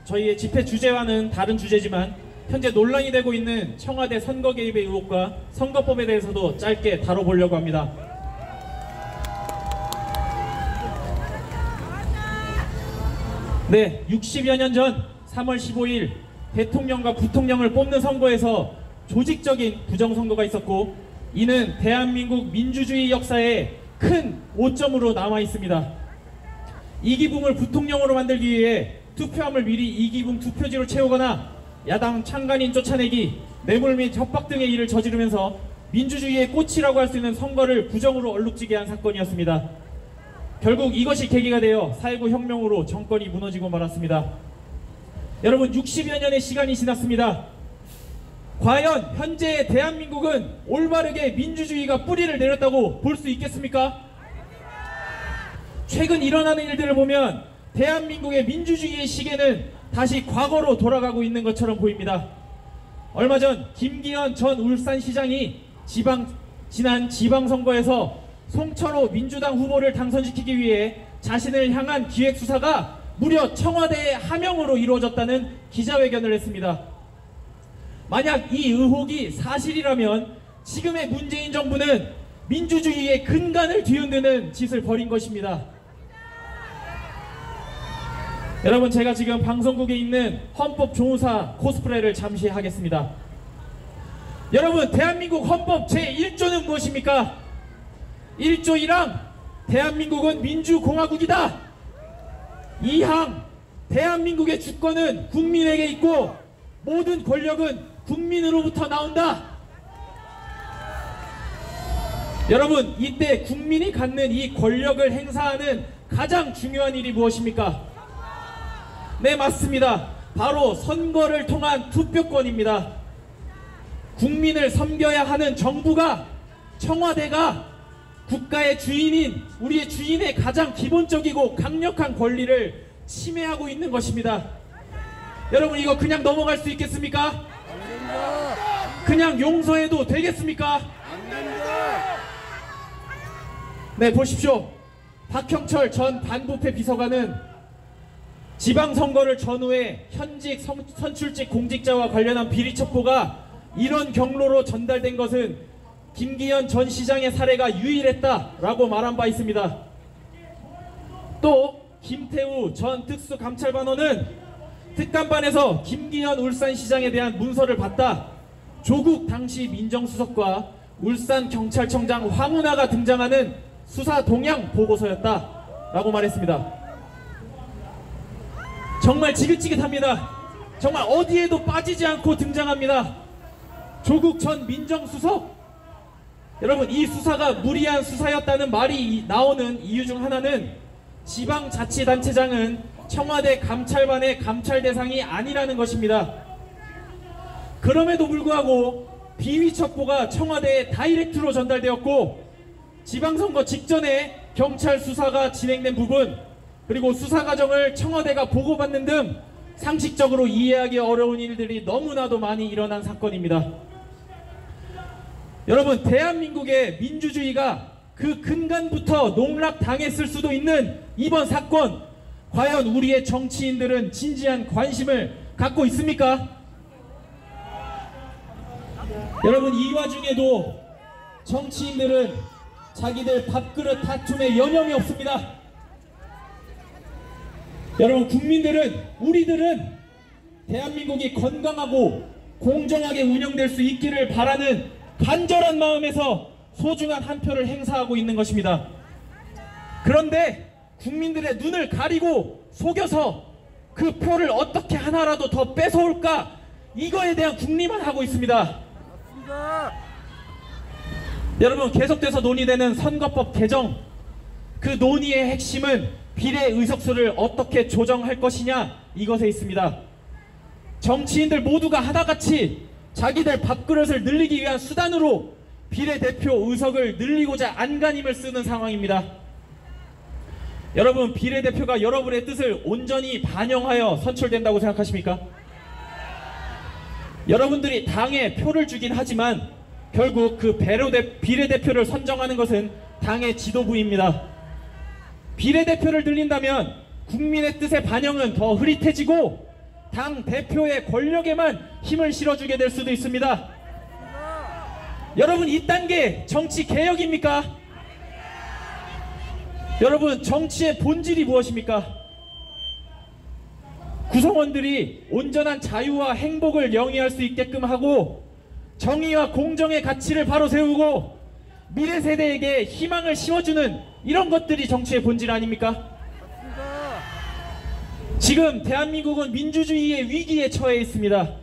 저희의 집회 주제와는 다른 주제지만 현재 논란이 되고 있는 청와대 선거 개입의 의혹과 선거법에 대해서도 짧게 다뤄보려고 합니다. 네, 60여 년 전 3월 15일 대통령과 부통령을 뽑는 선거에서 조직적인 부정선거가 있었고, 이는 대한민국 민주주의 역사에 큰 오점으로 남아 있습니다. 이기붕을 부통령으로 만들기 위해 투표함을 미리 이기붕 투표지로 채우거나 야당 창간인 쫓아내기, 뇌물 및 협박 등의 일을 저지르면서 민주주의의 꽃이라고 할 수 있는 선거를 부정으로 얼룩지게 한 사건이었습니다. 결국 이것이 계기가 되어 4.19 혁명으로 정권이 무너지고 말았습니다. 여러분, 60여 년의 시간이 지났습니다. 과연 현재의 대한민국은 올바르게 민주주의가 뿌리를 내렸다고 볼 수 있겠습니까? 최근 일어나는 일들을 보면 대한민국의 민주주의의 시계는 다시 과거로 돌아가고 있는 것처럼 보입니다. 얼마 전 김기현 전 울산시장이 지난 지방선거에서 송철호 민주당 후보를 당선시키기 위해 자신을 향한 기획수사가 무려 청와대의 하명으로 이루어졌다는 기자회견을 했습니다. 만약 이 의혹이 사실이라면 지금의 문재인 정부는 민주주의의 근간을 뒤흔드는 짓을 벌인 것입니다. 여러분, 제가 지금 방송국에 있는 헌법조무사 코스프레를 잠시 하겠습니다. 여러분, 대한민국 헌법 제1조는 무엇입니까? 1조 1항 대한민국은 민주공화국이다. 2항 대한민국의 주권은 국민에게 있고 모든 권력은 국민으로부터 나온다. 여러분, 이때 국민이 갖는 이 권력을 행사하는 가장 중요한 일이 무엇입니까? 네, 맞습니다. 바로 선거를 통한 투표권입니다. 국민을 섬겨야 하는 정부가, 청와대가 국가의 주인인 우리의 주인의 가장 기본적이고 강력한 권리를 침해하고 있는 것입니다. 여러분, 이거 그냥 넘어갈 수 있겠습니까? 그냥 용서해도 되겠습니까? 네, 보십시오. 박형철 전 반부패 비서관은 지방선거를 전후에 현직 선출직 공직자와 관련한 비리 첩보가 이런 경로로 전달된 것은 김기현 전 시장의 사례가 유일했다라고 말한 바 있습니다. 또 김태우 전 특수감찰반원은 특감반에서 김기현 울산시장에 대한 문서를 받다 조국 당시 민정수석과 울산경찰청장 황운하가 등장하는 수사 동향 보고서였다라고 말했습니다. 정말 지긋지긋합니다. 정말 어디에도 빠지지 않고 등장합니다. 조국 전 민정수석. 여러분, 이 수사가 무리한 수사였다는 말이 나오는 이유 중 하나는 지방자치단체장은 청와대 감찰반의 감찰 대상이 아니라는 것입니다. 그럼에도 불구하고 비위 첩보가 청와대에 다이렉트로 전달되었고 지방선거 직전에 경찰 수사가 진행된 부분, 그리고 수사 과정을 청와대가 보고받는 등 상식적으로 이해하기 어려운 일들이 너무나도 많이 일어난 사건입니다. 여러분, 대한민국의 민주주의가 그 근간부터 농락당했을 수도 있는 이번 사건, 과연 우리의 정치인들은 진지한 관심을 갖고 있습니까? 여러분, 이 와중에도 정치인들은 자기들 밥그릇 다툼에 여념이 없습니다. 여러분, 국민들은, 우리들은 대한민국이 건강하고 공정하게 운영될 수 있기를 바라는 간절한 마음에서 소중한 한 표를 행사하고 있는 것입니다. 그런데 국민들의 눈을 가리고 속여서 그 표를 어떻게 하나라도 더 뺏어올까, 이거에 대한 궁리만 하고 있습니다. 여러분, 계속돼서 논의되는 선거법 개정, 그 논의의 핵심은 비례 의석수를 어떻게 조정할 것이냐, 이것에 있습니다. 정치인들 모두가 하나같이 자기들 밥그릇을 늘리기 위한 수단으로 비례대표 의석을 늘리고자 안간힘을 쓰는 상황입니다. 여러분, 비례대표가 여러분의 뜻을 온전히 반영하여 선출된다고 생각하십니까? 여러분들이 당에 표를 주긴 하지만 결국 그 비례대표를 선정하는 것은 당의 지도부입니다. 비례대표를 늘린다면 국민의 뜻의 반영은 더 흐릿해지고 당 대표의 권력에만 힘을 실어주게 될 수도 있습니다. 여러분, 이딴 게 정치 개혁입니까? 여러분, 정치의 본질이 무엇입니까? 구성원들이 온전한 자유와 행복을 영위할 수 있게끔 하고 정의와 공정의 가치를 바로 세우고 미래 세대에게 희망을 심어주는 이런 것들이 정치의 본질 아닙니까? 지금 대한민국은 민주주의의 위기에 처해 있습니다.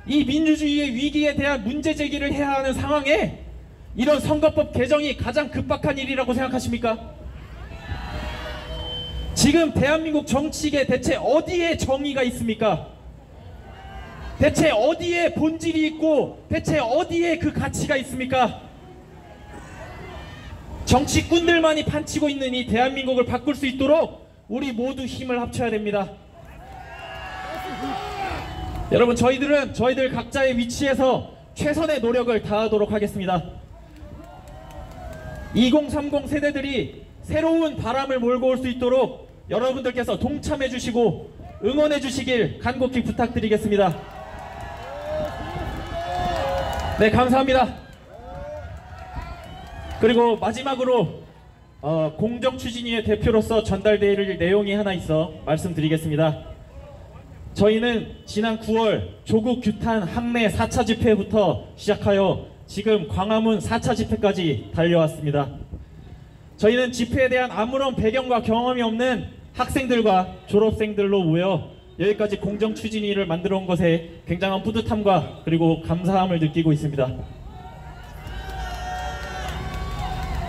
이 민주주의의 위기에 대한 문제 제기를 해야 하는 상황에 이런 선거법 개정이 가장 급박한 일이라고 생각하십니까? 지금 대한민국 정치계 대체 어디에 정의가 있습니까? 대체 어디에 본질이 있고 대체 어디에 그 가치가 있습니까? 정치꾼들만이 판치고 있는 이 대한민국을 바꿀 수 있도록 우리 모두 힘을 합쳐야 됩니다. 여러분, 저희들 각자의 위치에서 최선의 노력을 다하도록 하겠습니다. 2030 세대들이 새로운 바람을 몰고 올 수 있도록 여러분들께서 동참해 주시고 응원해 주시길 간곡히 부탁드리겠습니다. 네, 감사합니다. 그리고 마지막으로 공정추진위의 대표로서 전달될 내용이 하나 있어 말씀드리겠습니다. 저희는 지난 9월 조국 규탄 항내 4차 집회부터 시작하여 지금 광화문 4차 집회까지 달려왔습니다. 저희는 집회에 대한 아무런 배경과 경험이 없는 학생들과 졸업생들로 모여 여기까지 공정추진위를 만들어 온 것에 굉장한 뿌듯함과 그리고 감사함을 느끼고 있습니다.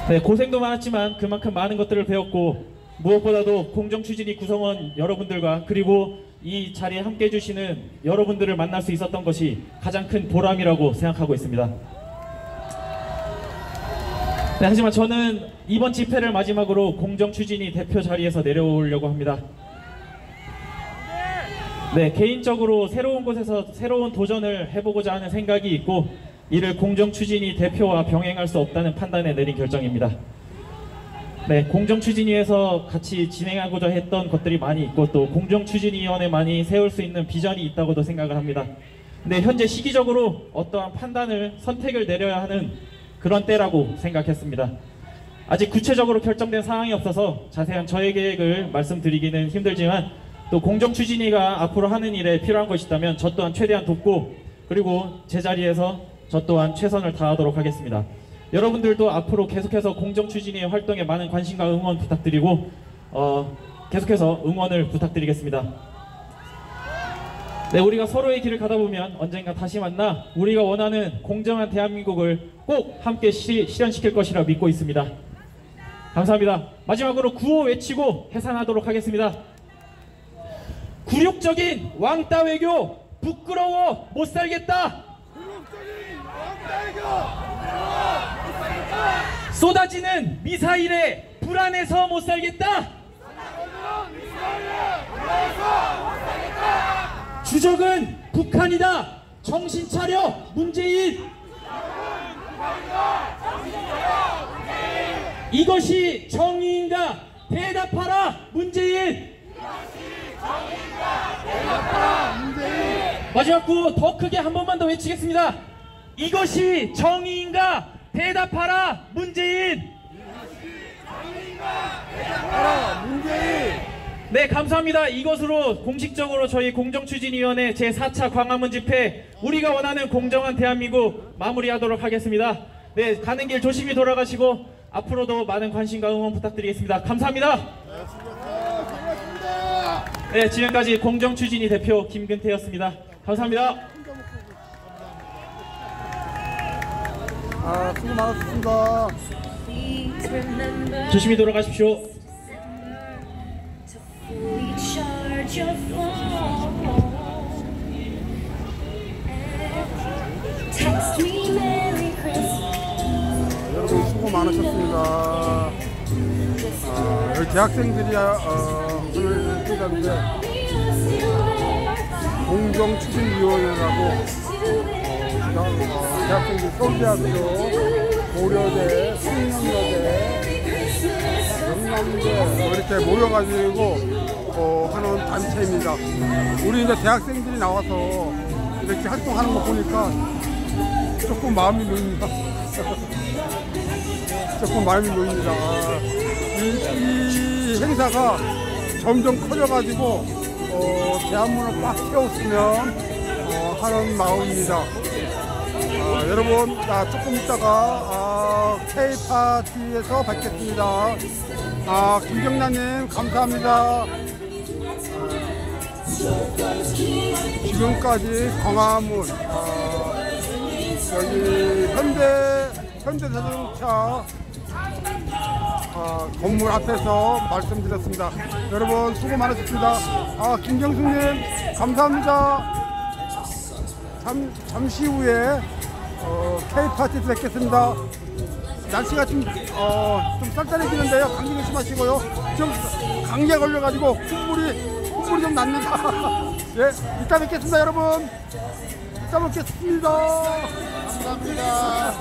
네, 고생도 많았지만 그만큼 많은 것들을 배웠고, 무엇보다도 공정추진위 구성원 여러분들과 그리고 이 자리에 함께 해주시는 여러분들을 만날 수 있었던 것이 가장 큰 보람이라고 생각하고 있습니다. 네, 하지만 저는 이번 집회를 마지막으로 공정추진위 대표 자리에서 내려오려고 합니다. 네, 개인적으로 새로운 곳에서 새로운 도전을 해보고자 하는 생각이 있고, 이를 공정추진위 대표와 병행할 수 없다는 판단에 내린 결정입니다. 네, 공정추진위에서 같이 진행하고자 했던 것들이 많이 있고, 또 공정추진위원회만이 세울 수 있는 비전이 있다고도 생각을 합니다. 근데 현재 시기적으로 어떠한 판단을, 선택을 내려야 하는 그런 때라고 생각했습니다. 아직 구체적으로 결정된 상황이 없어서 자세한 저의 계획을 말씀드리기는 힘들지만, 또 공정추진위가 앞으로 하는 일에 필요한 것이 있다면 저 또한 최대한 돕고, 그리고 제 자리에서 저 또한 최선을 다하도록 하겠습니다. 여러분들도 앞으로 계속해서 공정추진위의 활동에 많은 관심과 응원 부탁드리고, 계속해서 응원을 부탁드리겠습니다. 네, 우리가 서로의 길을 가다 보면 언젠가 다시 만나 우리가 원하는 공정한 대한민국을 꼭 함께 실현시킬 것이라 믿고 있습니다. 감사합니다. 마지막으로 구호 외치고 해산하도록 하겠습니다. 굴욕적인 왕따 외교 부끄러워 못 살겠다. 쏟아지는 미사일에 불안해서 못 살겠다. 주적은 북한이다. 정신 차려 문재인. 이것이 정의인가? 대답하라 문재인. 마지막 구호 더 크게 한 번만 더 외치겠습니다. 이것이 정의인가? 대답하라 문재인. 네, 감사합니다. 이것으로 공식적으로 저희 공정추진위원회 제4차 광화문 집회 우리가 원하는 공정한 대한민국 마무리하도록 하겠습니다. 네, 가는 길 조심히 돌아가시고 앞으로도 많은 관심과 응원 부탁드리겠습니다. 감사합니다. 네, 지금까지 공정추진위 대표 김근태였습니다. 감사합니다. 수고 많으셨습니다. 조심히 돌아가십시오. 여러분 수고 많으셨습니다. 여기 대학생들이야 오늘 회장인데 공정추진위원회라고 대학생들 서울대학교, 고려대, 숙명여대, 영남대 이렇게 모여가지고 하는 단체입니다. 우리 이제 대학생들이 나와서 이렇게 활동하는 거 보니까 조금 마음이 놓입니다. 조금 마음이 놓입니다. 이 행사가 점점 커져가지고 대한문을 꽉 채웠으면 하는 마음입니다. 여러분, 조금 있다가 K-파티에서 뵙겠습니다. 김경란님 감사합니다. 지금까지 광화문 여기 현대자동차 건물 앞에서 말씀드렸습니다. 여러분 수고 많으셨습니다. 김경수님 감사합니다. 잠시 후에 K-파티 뵙겠습니다. 날씨가 좀 쌀쌀해지는데요. 감기 조심하시고요. 좀 감기에 걸려가지고 콧물이 좀 납니다. 예, 이따 뵙겠습니다, 여러분. 이따 뵙겠습니다. 감사합니다.